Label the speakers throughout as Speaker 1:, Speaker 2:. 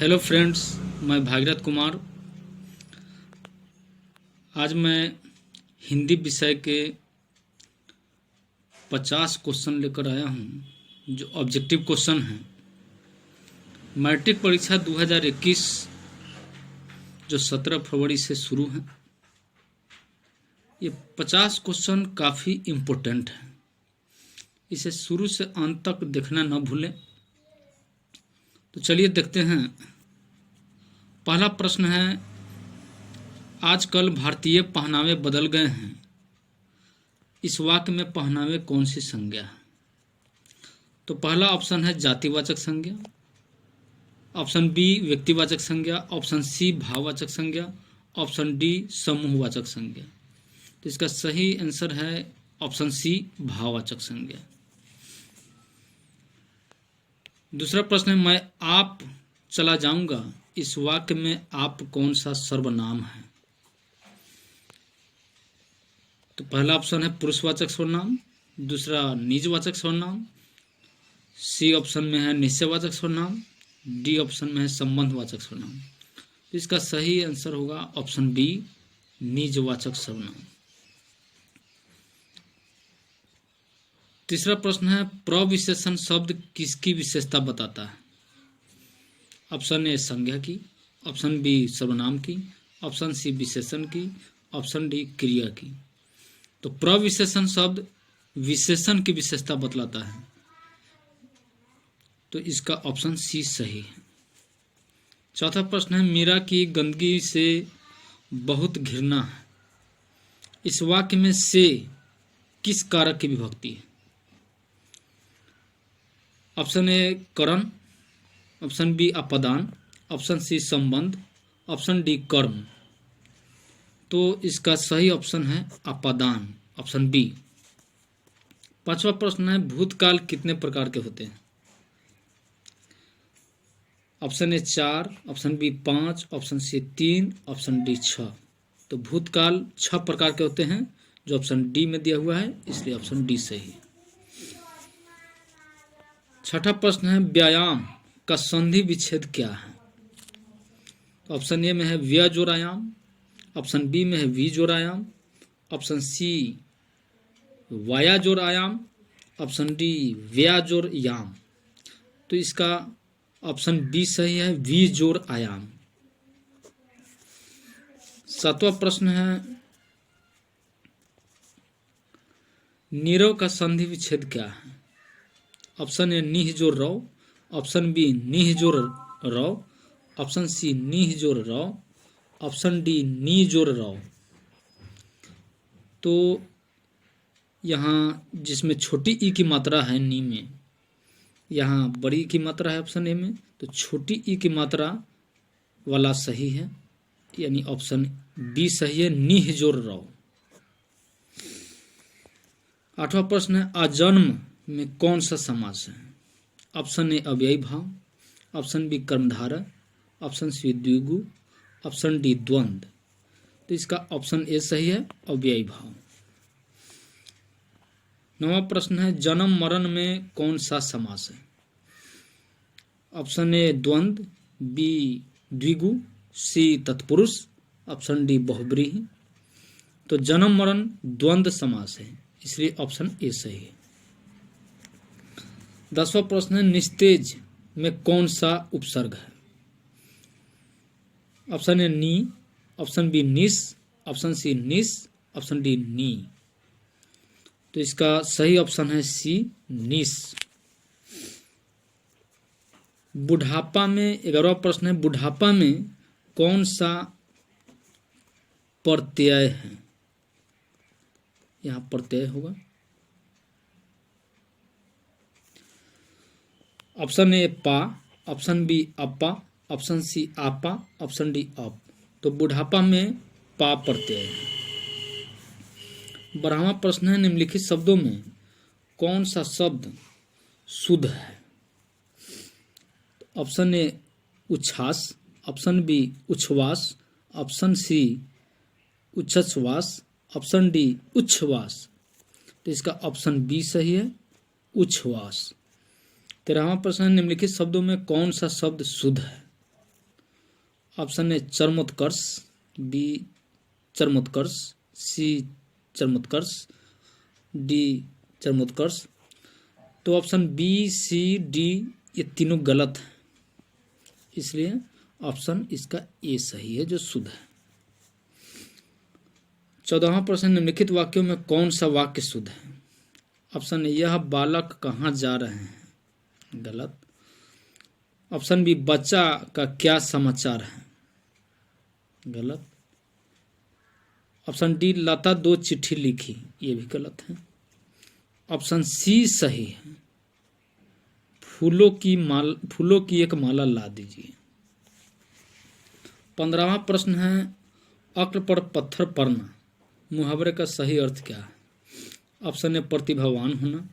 Speaker 1: Hello friends, मैं भागीरथ कुमार। आज मैं हिंदी विषय के 50 क्वेश्चन लेकर आया हूं, जो ऑब्जेक्टिव क्वेश्चन हैं। मैट्रिक परीक्षा 2021 जो 17 फरवरी से शुरू है। ये 50 क्वेश्चन काफ़ी इम्पोर्टेंट है, इसे शुरू से अंत तक देखना न भूलें। तो चलिए देखते हैं। पहला प्रश्न है, आजकल भारतीय पहनावे बदल गए हैं। इस वाक्य में पहनावे कौन सी संज्ञा है? तो पहला ऑप्शन है जातिवाचक संज्ञा, ऑप्शन बी व्यक्तिवाचक संज्ञा, ऑप्शन सी भाववाचक संज्ञा, ऑप्शन डी समूहवाचक संज्ञा। तो इसका सही आंसर है ऑप्शन सी भाववाचक संज्ञा। दूसरा प्रश्न है, मैं आप चला जाऊंगा। इस वाक्य में आप कौन सा सर्वनाम है? तो पहला ऑप्शन है पुरुषवाचक सर्वनाम, दूसरा निजवाचक सर्वनाम, सी ऑप्शन में है निश्चयवाचक सर्वनाम, डी ऑप्शन में है संबंधवाचक सर्वनाम। तो इसका सही आंसर होगा ऑप्शन बी निजवाचक सर्वनाम। तीसरा प्रश्न है, प्रविशेषण शब्द किसकी विशेषता बताता है? ऑप्शन ए संज्ञा की, ऑप्शन बी सर्वनाम की, ऑप्शन सी विशेषण की, ऑप्शन डी क्रिया की। तो प्रविशेषण शब्द विशेषण की विशेषता बतलाता है, तो इसका ऑप्शन सी सही है। चौथा प्रश्न है, मीरा की गंदगी से बहुत घृणा है। इस वाक्य में से किस कारक की विभक्ति है? ऑप्शन ए करण, ऑप्शन बी अपदान, ऑप्शन सी संबंध, ऑप्शन डी कर्म। तो इसका सही ऑप्शन है अपदान, ऑप्शन बी। पांचवा प्रश्न है, भूतकाल कितने प्रकार के होते हैं? Option A 4, option B 5, option C 3, option D 6। तो भूतकाल 6 प्रकार के होते हैं, जो ऑप्शन डी में दिया हुआ है, इसलिए ऑप्शन डी सही है। छठा प्रश्न है, व्यायाम का संधि विच्छेद क्या है? ऑप्शन ए में है व्या जोड़ आयाम, ऑप्शन बी में है वी जोड़ आयाम, ऑप्शन सी वाया जोड़ आयाम, ऑप्शन डी व्या जोड़ याम। तो इसका ऑप्शन बी सही है, वी जोड़ आयाम। सातवां प्रश्न है, नीरव का संधि विच्छेद क्या है? ऑप्शन ए नीह जोड़ रौ, ऑप्शन बी नीह जोड़ रौ, ऑप्शन सी नीह जोड़ रौ, ऑप्शन डी नी जोड़ रौ। तो यहाँ जिसमें छोटी ई की मात्रा है नी में, यहाँ बड़ी की मात्रा है ऑप्शन ए में, तो छोटी ई की मात्रा वाला सही है, यानी ऑप्शन बी सही है, नीह जोड़ रौ। आठवां प्रश्न है, अजन्म में कौन सा समास है? ऑप्शन ए अव्ययी भाव, ऑप्शन बी कर्मधारय, ऑप्शन सी द्विगु, ऑप्शन डी द्वंद्व। तो इसका ऑप्शन ए सही है, अव्ययी भाव। नौवां प्रश्न है, जन्म मरण में कौन सा समास है? ऑप्शन ए द्वंद्व, बी द्विगु, सी तत्पुरुष, ऑप्शन डी बहुब्रीहि। तो जन्म मरण द्वंद्व समास है, इसलिए ऑप्शन ए सही है। 10वां प्रश्न है, निस्तेज में कौन सा उपसर्ग है? ऑप्शन ए नी, ऑप्शन बी निस, ऑप्शन सी निस, ऑप्शन डी नी। तो इसका सही ऑप्शन है सी निस। बुढ़ापा में 11वां प्रश्न है, बुढ़ापा में कौन सा प्रत्यय है? यहां प्रत्यय होगा। ऑप्शन ए पा, ऑप्शन बी अपा, ऑप्शन सी आपा, ऑप्शन डी अप। तो बुढ़ापा में पा प्रत्यय है। 12वां प्रश्न है, निम्नलिखित शब्दों में कौन सा शब्द शुद्ध है? ऑप्शन ए उच्छ्वास, ऑप्शन बी उच्छ्वास, ऑप्शन सी उच्छ्वास, ऑप्शन डी उच्छ्वास। तो इसका ऑप्शन बी सही है, उच्छ्वास। 13वां प्रश्न है, निम्नलिखित शब्दों में कौन सा शब्द शुद्ध है? ऑप्शन ए चरमोत्कर्ष, बी चरमोत्कर्ष, सी चरमोत्कर्ष, डी चरमोत्कर्ष। तो ऑप्शन बी, सी, डी ये तीनों गलत है, इसलिए ऑप्शन इसका ए सही है जो शुद्ध है। 14वां प्रश्न, निम्नलिखित वाक्यों में कौन सा वाक्य शुद्ध है? ऑप्शन ए यह बालक कहाँ जा रहे हैं, गलत। ऑप्शन बी बच्चा का क्या समाचार है, गलत। ऑप्शन डी लता 2 चिट्ठी लिखी, ये भी गलत है। ऑप्शन सी सही है, फूलों की एक माला ला दीजिए। 15वां प्रश्न है, अक्ल पर पत्थर पड़ना मुहावरे का सही अर्थ क्या है? ऑप्शन ए प्रतिभावान होना,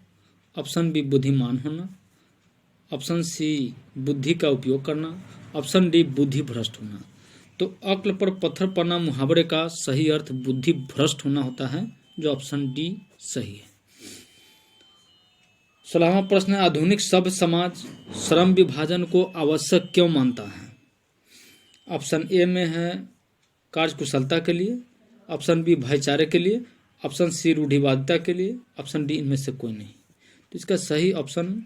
Speaker 1: ऑप्शन बी बुद्धिमान होना, ऑप्शन सी बुद्धि का उपयोग करना, ऑप्शन डी बुद्धि भ्रष्ट होना। तो अक्ल पर पत्थर पड़ना मुहावरे का सही अर्थ बुद्धि भ्रष्ट होना होता है, जो ऑप्शन डी सही है। 16वां प्रश्न है, आधुनिक सभ्य समाज श्रम विभाजन को आवश्यक क्यों मानता है? ऑप्शन ए में है कार्यकुशलता के लिए, ऑप्शन बी भाईचारे के लिए, ऑप्शन सी रूढ़िवादिता के लिए, ऑप्शन डी इनमें से कोई नहीं। तो इसका सही ऑप्शन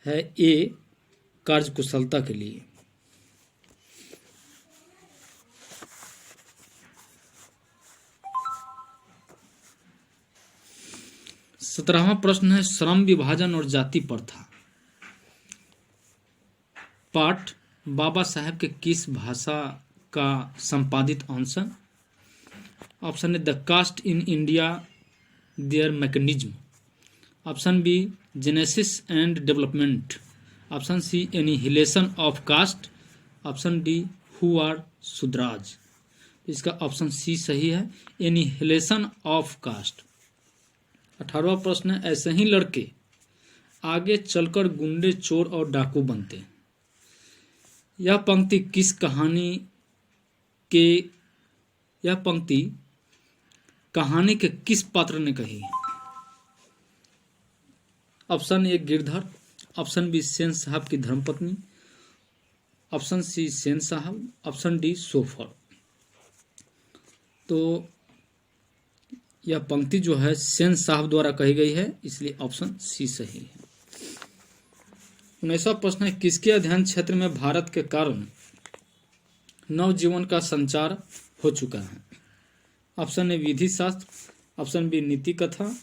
Speaker 1: है ए कार्यकुशलता के लिए। 17वां प्रश्न है, श्रम विभाजन और जाति प्रथा पाठ बाबा साहेब के किस भाषा का संपादित अंश है? Option A the caste in India their mechanism, option B genesis and development, option C annihilation of caste, option D who are Shudras. इसका ऑप्शन सी सही है, एनिहिलेशन ऑफ कास्ट। 18वां प्रश्न है, ऐसे ही लड़के आगे चलकर गुंडे, चोर और डाकू बनते। यह पंक्ति कहानी के किस पात्र ने कही है? Option A Girdhar, option B Sen साहब की धर्मपत्नी, ऑप्शन सी सेन साहब, ऑप्शन डी सोफर। तो यह पंक्ति जो है सेन साहब द्वारा कही गई है, इसलिए ऑप्शन सी सही है। 19वां प्रश्न है, किसके अध्ययन क्षेत्र में भारत के कारण नवजीवन का संचार हो चुका है? ऑप्शन ए विधि शास्त्र, ऑप्शन बी नीति कथा,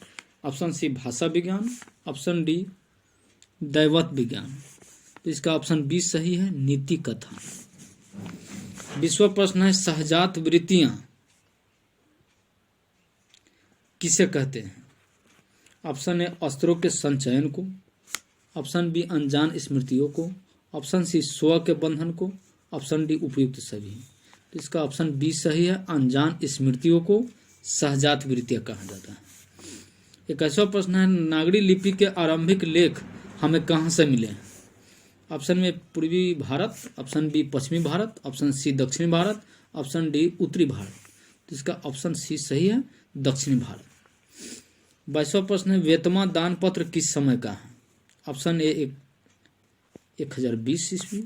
Speaker 1: ऑप्शन सी भाषा विज्ञान, ऑप्शन डी दैवत विज्ञान। तो इसका ऑप्शन बी सही है, नीति कथा। 20वां प्रश्न है, सहजात वृत्तियां किसे कहते हैं? ऑप्शन ए अस्त्रों के संचयन को, ऑप्शन बी अनजान स्मृतियों को, ऑप्शन सी स्व के बंधन को, ऑप्शन डी उपयुक्त सभी। तो इसका ऑप्शन बी सही है, अनजान स्मृतियों को सहजात वृत्तियां कहा जाता है। 21वां प्रश्न है, नागरी लिपि के आरंभिक लेख हमें कहाँ से मिले? ऑप्शन में पूर्वी भारत, ऑप्शन बी पश्चिमी भारत, ऑप्शन सी दक्षिणी भारत, ऑप्शन डी उत्तरी भारत। तो इसका ऑप्शन सी सही है, दक्षिणी भारत। 22वां प्रश्न है, वेतमा दान पत्र किस समय का है? ऑप्शन ए 1020 ईस्वी,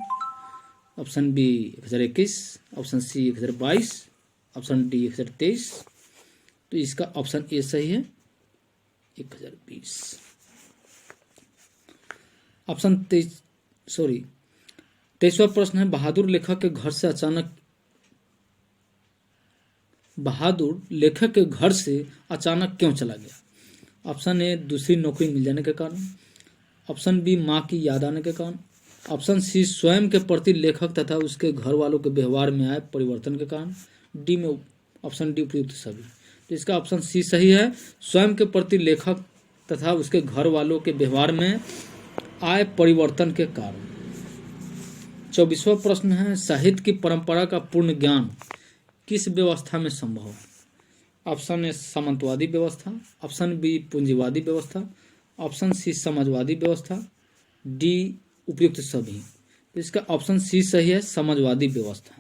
Speaker 1: option B 1021, option C 1022, option D 1023। तो इसका ऑप्शन ए सही है, 1020। ऑप्शन 23वां प्रश्न है, बहादुर लेखक के घर से अचानक क्यों चला गया? ऑप्शन ए दूसरी नौकरी मिल जाने के कारण, ऑप्शन बी मां की याद आने के कारण, ऑप्शन सी स्वयं के प्रति लेखक तथा उसके घर वालों के व्यवहार में आए परिवर्तन के कारण, डी में ऑप्शन डी उपयुक्त सभी। तो इसका ऑप्शन सी सही है, स्वयं के प्रति लेखक तथा उसके घर वालों के व्यवहार में आए परिवर्तन के कारण। 24वां प्रश्न है, साहित्य की परंपरा का पूर्ण ज्ञान किस व्यवस्था में संभव है? ऑप्शन ए सामंतवादी व्यवस्था, ऑप्शन बी पूंजीवादी व्यवस्था, ऑप्शन सी समाजवादी व्यवस्था, डी उपयुक्त सभी। तो इसका ऑप्शन सी सही है, समाजवादी व्यवस्था।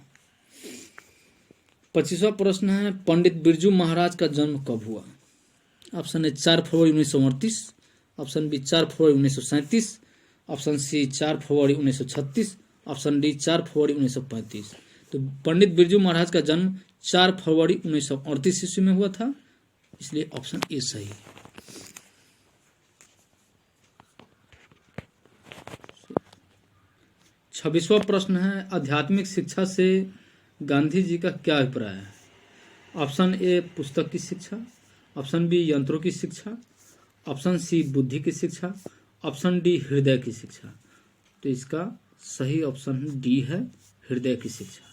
Speaker 1: 25वां प्रश्न है, पंडित बिरजू महाराज का जन्म कब हुआ? ऑप्शन ए 4 फरवरी 1938, ऑप्शन बी 4 फरवरी 1937, ऑप्शन सी 4 फरवरी 1936, ऑप्शन डी 4 फरवरी 1935। तो पंडित बिरजू महाराज का जन्म 4 फरवरी 1938 ईस्वी में हुआ था, इसलिए ऑप्शन ए सही है। 26वां प्रश्न है, आध्यात्मिक शिक्षा से गांधी जी का क्या अभिप्राय है? ऑप्शन ए पुस्तक की शिक्षा, ऑप्शन बी यंत्रों की शिक्षा, ऑप्शन सी बुद्धि की शिक्षा, ऑप्शन डी हृदय की शिक्षा। तो इसका सही ऑप्शन डी है, हृदय की शिक्षा।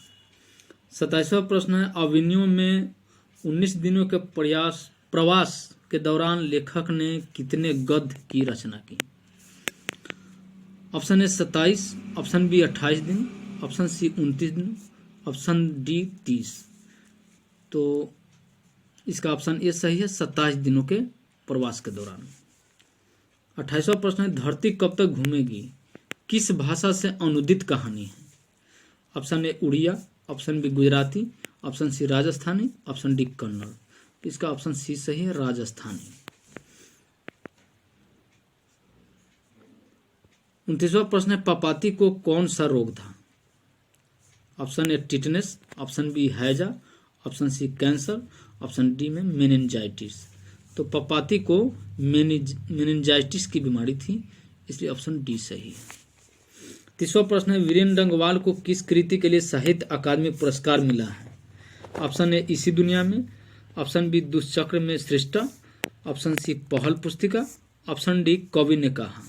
Speaker 1: 27वां प्रश्न है, अभिमन्यु में 19 दिनों के प्रवास के दौरान लेखक ने कितने गद्य की रचना की? ऑप्शन ए 27, ऑप्शन बी 28 दिन, ऑप्शन सी 29 दिन, ऑप्शन डी 30। तो इसका ऑप्शन ए सही है, 27 दिनों के प्रवास के दौरान। 28वां प्रश्न है, धरती कब तक घूमेगी किस भाषा से अनुदित कहानी है? Option A Odia, option B Gujarati, option C Rajasthani, option D Kannada. तो इसका ऑप्शन सी सही है, राजस्थानी। 29वां प्रश्न है, पापाती को कौन सा रोग था? Option A tetanus, option B हैजा, option C cancer, option D में मेनिंजाइटिस। तो पापाती को मेनिंजाइटिस की बीमारी थी, इसलिए ऑप्शन डी सही है। 30वां प्रश्न है, वीरेंद्र डंगवाल को किस कृति के लिए साहित्य अकादमी पुरस्कार मिला है? ऑप्शन ए इसी दुनिया में, ऑप्शन बी दुष्चक्र में सृष्टा, ऑप्शन सी पहल पुस्तिका, ऑप्शन डी कवि ने कहा।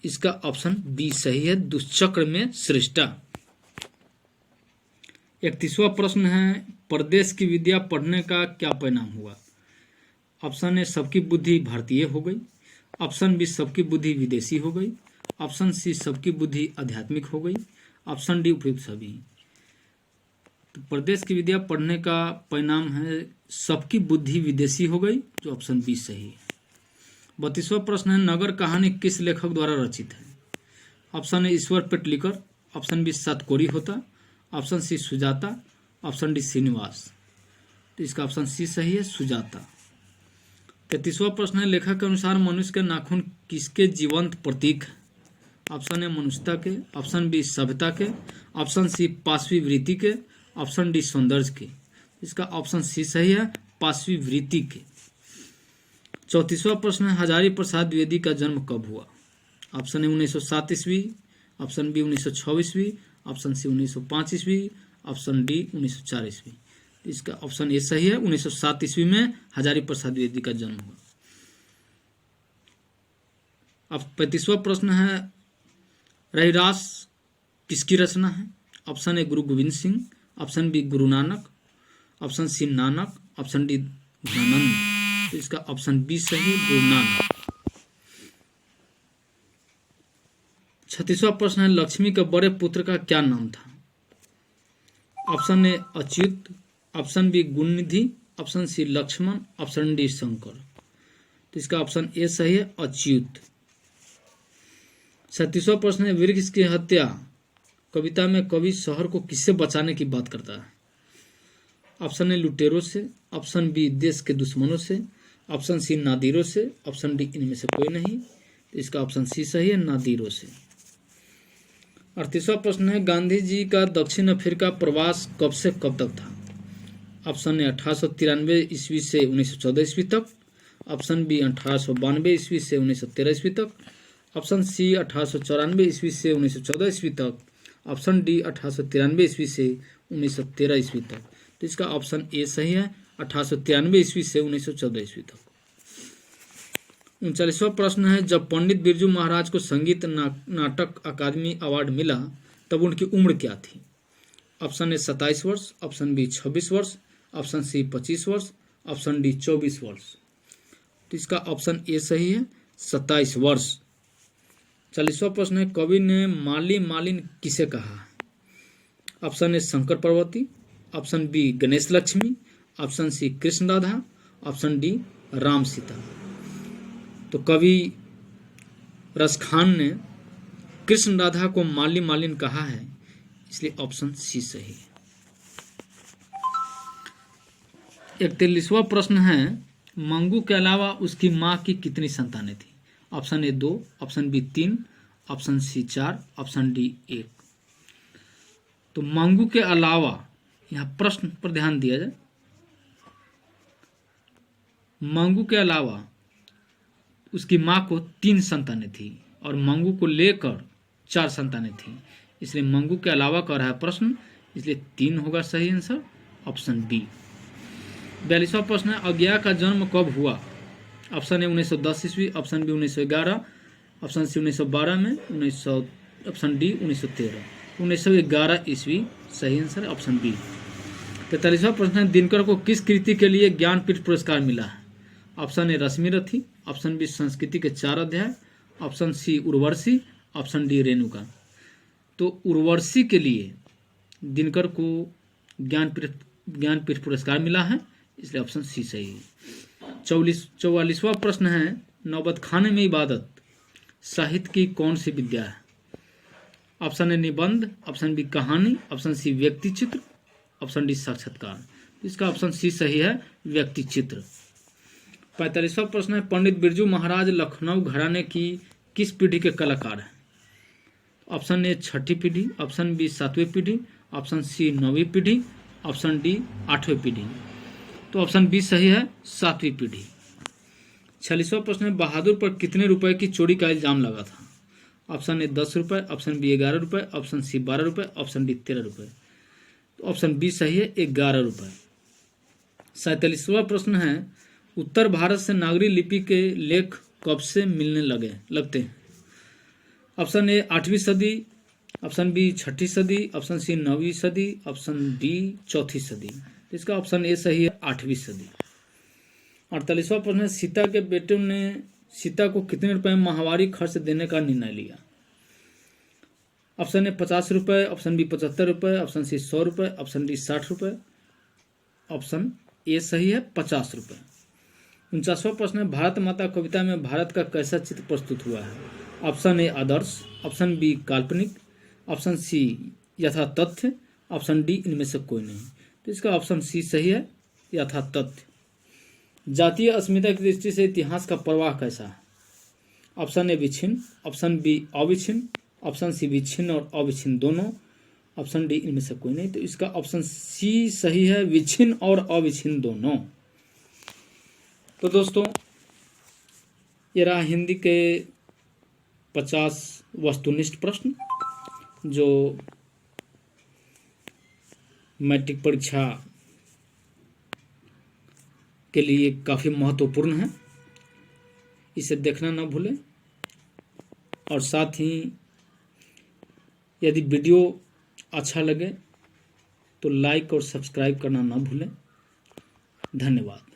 Speaker 1: इसका ऑप्शन बी सही है, दुष्चक्र में सृष्टा। 31वां प्रश्न है, प्रदेश की विद्या पढ़ने का क्या परिणाम हुआ? ऑप्शन ए सबकी बुद्धि भारतीय हो गई, ऑप्शन बी सबकी बुद्धि विदेशी हो गई, ऑप्शन सी सबकी बुद्धि आध्यात्मिक हो गई, ऑप्शन डी उपयुक्त सभी। तो प्रदेश की विद्या पढ़ने का परिणाम है सबकी बुद्धि विदेशी हो गई, जो ऑप्शन बी सही है। 32वां प्रश्न है, नगर कहानी किस लेखक द्वारा रचित है? Option A Ishwar Petlikar, option B Satkori Hota, option C Sujata, option D Srinivas. तो इसका ऑप्शन सी सही है, सुजाता। 33वां प्रश्न है, लेखक के अनुसार मनुष्य के नाखून किसके जीवंत प्रतीक है? ऑप्शन ए मनुष्यता के, ऑप्शन बी सभ्यता के, ऑप्शन सी पाशवी वृत्ति के, ऑप्शन डी सौंदर्य के। इसका ऑप्शन सी सही है, पाशवी वृत्ति के। 34वां प्रश्न है, हजारी प्रसाद द्विवेदी का जन्म कब हुआ? ऑप्शन ए 1907 ईस्वी, ऑप्शन बी 1906 ईस्वी, ऑप्शन सी 1905 ईस्वी, ऑप्शन डी 1904 ईस्वी। इसका ऑप्शन ए सही है, 1907 ईस्वी में हजारी प्रसाद द्विवेदी का जन्म हुआ। अब 35वां प्रश्न है, रहिरास किसकी रचना है? ऑप्शन ए गुरु Govind Singh, option B Guru Nanak, option C Nanak, option D Gyanand. तो इसका ऑप्शन बी सही, गुरु नानक। 36वां प्रश्न है, लक्ष्मी के बड़े पुत्र का क्या नाम था? Option A Achyut, option B Gunanidhi, option C Lakshman, option D Shankar. तो इसका ऑप्शन ए सही है, अच्युत। 37वां प्रश्न है, वृक्ष की हत्या कविता में कवि शहर को किससे बचाने की बात करता है? ऑप्शन ए लुटेरों से, ऑप्शन बी देश के दुश्मनों से, ऑप्शन सी नादिरों से, ऑप्शन डी इनमें से कोई नहीं। तो इसका ऑप्शन सी सही है, नादिरों से। 38वां प्रश्न है, गांधी जी का दक्षिण अफ्रीका प्रवास कब से कब तक था? ऑप्शन ए 1893 ईस्वी से 1914 ईस्वी तक, ऑप्शन बी 1892 ईस्वी से 1913 ईस्वी तक, ऑप्शन सी 1894 ईस्वी से 1914 ईस्वी तक, ऑप्शन डी 1893 ईस्वी से 1913 ईस्वी तक। तो इसका ऑप्शन ए सही है, 1893 ईस्वी से 1914 ईस्वी तक। 39वां प्रश्न है, जब पंडित बिरजू महाराज को संगीत नाटक अकादमी अवार्ड मिला तब उनकी उम्र क्या थी? ऑप्शन ए 27 वर्ष, ऑप्शन बी 26 वर्ष, ऑप्शन सी 25 वर्ष, ऑप्शन डी 24 वर्ष। तो इसका ऑप्शन ए सही है, 27 वर्ष। 40वां प्रश्न है, कवि ने माली मालिन किसे कहा? Option A Shankar Parvati, option B Ganesh Lakshmi, option C Krishna Radha, option D Ram Sita. तो कवि रसखान ने कृष्ण राधा को माली मालिन कहा है, इसलिए ऑप्शन सी सही है। 41वां प्रश्न है, मंगू के अलावा उसकी मां की कितनी संतानें थी? Option A 2, option B 3, option C 4, option D 1। तो मंगू के अलावा, यहाँ प्रश्न पर ध्यान दिया जाए, मंगू के अलावा उसकी माँ को 3 संतानें थी और मंगू को लेकर 4 संतानें थी, इसलिए मंगू के अलावा कह रहा है प्रश्न, इसलिए 3 होगा सही आंसर, ऑप्शन बी। 42वां प्रश्न है, अज्ञा का जन्म कब हुआ? ऑप्शन ए 1910 ईस्वी, ऑप्शन बी 1911, ऑप्शन सी 1912 में, ऑप्शन डी 1913। 1911 ईस्वी सही आंसर, ऑप्शन बी। 43वां प्रश्न है, दिनकर को किस कृति के लिए ज्ञानपीठ पुरस्कार मिला है? Option A Rashmirathi, option B Sanskriti ke 4 Adhyay, option C Urvashi, option D Renuka. तो उर्वशी के लिए दिनकर को ज्ञानपीठ पुरस्कार मिला है, इसलिए ऑप्शन सी सही है। 44वां प्रश्न है, नौबत खाने में इबादत साहित्य की कौन सी विद्या है? ऑप्शन ए निबंध, ऑप्शन बी कहानी, ऑप्शन सी व्यक्ति चित्र, ऑप्शन डी साक्षात्कार। इसका ऑप्शन सी सही है, व्यक्ति चित्र। 45वां प्रश्न है, पंडित बिरजू महाराज लखनऊ घराने की किस पीढ़ी के कलाकार हैं? ऑप्शन ए 6ठी पीढ़ी, ऑप्शन बी 7वीं पीढ़ी, ऑप्शन सी 9वीं पीढ़ी, ऑप्शन डी 8वीं पीढ़ी। तो ऑप्शन बी सही है, 7वीं पीढ़ी। 46वां प्रश्न है, बहादुर पर कितने रुपए की चोरी का इल्जाम लगा था? ऑप्शन ए 10 रुपए, ऑप्शन बी 11 रुपए, ऑप्शन सी 12 रुपए, ऑप्शन डी 13 रुपए। तो ऑप्शन बी सही है, 11 रुपए। 47वां प्रश्न है, उत्तर भारत से नागरी लिपि के लेख कब से मिलने लगते हैं? ऑप्शन ए 8वीं सदी, ऑप्शन बी 6ठी सदी, ऑप्शन सी 9वीं सदी, ऑप्शन डी 4थी सदी। तो इसका ऑप्शन ए सही है, 8वीं सदी। 48वां प्रश्न है, सीता के बेटे ने सीता को कितने रुपए में माहवारी खर्च देने का निर्णय लिया? ऑप्शन ए 50 रुपए, ऑप्शन बी 75 रुपए, ऑप्शन सी 100 रुपए, ऑप्शन डी 60 रुपए। ऑप्शन ए सही है, 50 रुपए। 49वां प्रश्न है, भारत माता कविता में भारत का कैसा चित्र प्रस्तुत हुआ है? ऑप्शन ए आदर्श, ऑप्शन बी काल्पनिक, ऑप्शन सी यथा तथ्य, ऑप्शन डी इनमें से कोई नहीं। तो इसका ऑप्शन सी सही है, यथा तथ्य। जातीय अस्मिता की दृष्टि से इतिहास का प्रवाह कैसा है? ऑप्शन ए विच्छिन्न, ऑप्शन बी अविच्छिन्न, ऑप्शन सी विच्छिन्न और अविच्छिन्न दोनों, ऑप्शन डी इनमें से कोई नहीं। तो इसका ऑप्शन सी सही है, विच्छिन्न और अविच्छिन्न दोनों। तो दोस्तों, ये रहा हिंदी के 50 वस्तुनिष्ठ प्रश्न जो मैट्रिक परीक्षा के लिए काफ़ी महत्वपूर्ण है। इसे देखना ना भूलें और साथ ही यदि वीडियो अच्छा लगे तो लाइक और सब्सक्राइब करना ना भूलें। धन्यवाद।